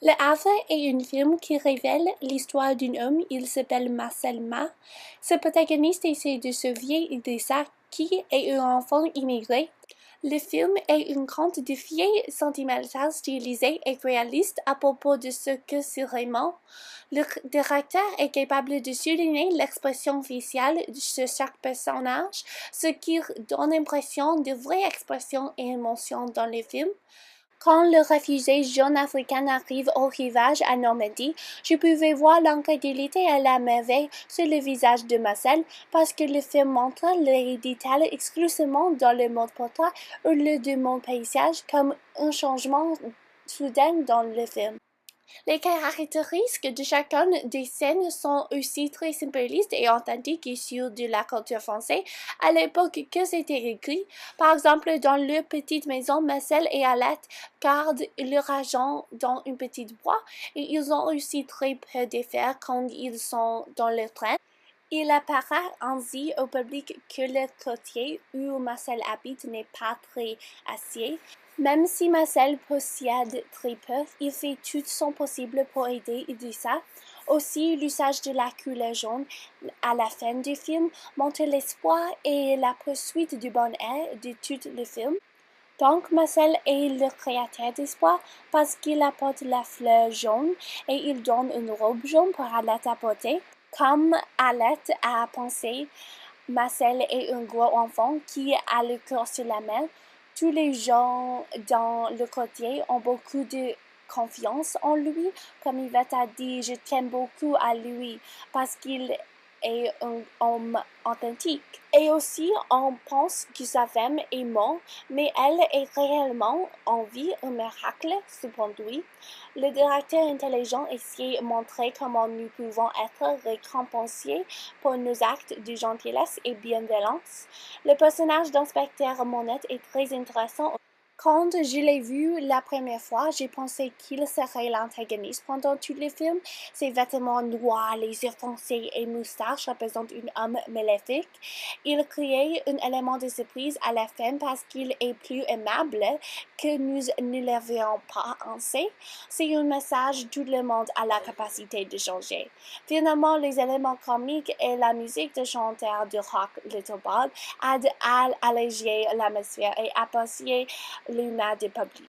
Le Havre est un film qui révèle l'histoire d'un homme, il s'appelle Marcel Ma. Ce protagoniste essaie de survivre de ça qui est un enfant immigré. Le film est une conte de fées sentimentale stylisée et réaliste à propos de ce que c'est vraiment. Le directeur est capable de souligner l'expression faciale de chaque personnage, ce qui donne l'impression de vraies expressions et émotions dans le film. Quand le réfugié jeune africain arrive au rivage à Normandie, je pouvais voir l'incrédulité et la merveille sur le visage de Marcel parce que le film montre les détails exclusivement dans le mode portrait ou le de mon paysage comme un changement soudain dans le film. Les caractéristiques de chacune des scènes sont aussi très simplistes et authentiques issues de la culture française à l'époque que c'était écrit. Par exemple, dans leur petite maison, Marcel et Alette gardent leur argent dans une petite boîte et ils ont aussi très peu d'affaires quand ils sont dans le train. Il apparaît ainsi au public que le quartier où Marcel habite n'est pas très aisé. Même si Marcel possède très peu, il fait tout son possible pour aider Idrissa. Aussi, l'usage de la couleur jaune à la fin du film montre l'espoir et la poursuite du bonheur de tout le film. Donc, Marcel est le créateur d'espoir parce qu'il apporte la fleur jaune et il donne une robe jaune pour Alette apporter. Comme Alette a pensé, Marcel est un gros enfant qui a le cœur sur la main. Tous les gens dans le quartier ont beaucoup de confiance en lui. Comme il va t'a dit, je tiens beaucoup à lui parce qu'il est un homme authentique. Et aussi, on pense que sa femme est morte, mais elle est réellement en vie, un miracle se produit. Le directeur intelligent essayait de montrer comment nous pouvons être récompensés pour nos actes de gentillesse et bienveillance. Le personnage d'inspecteur Monette est très intéressant. Quand je l'ai vu la première fois, j'ai pensé qu'il serait l'antagoniste pendant tout le film. Ses vêtements noirs, les yeux foncés et moustaches représentent un homme maléfique. Il crée un élément de surprise à la fin parce qu'il est plus aimable que nous ne l'avions pas pensé. C'est un message tout le monde a la capacité de changer. Finalement, les éléments comiques et la musique de chanteur de rock Little Bob aident à alléger l'atmosphère et apprécier l'humain du public.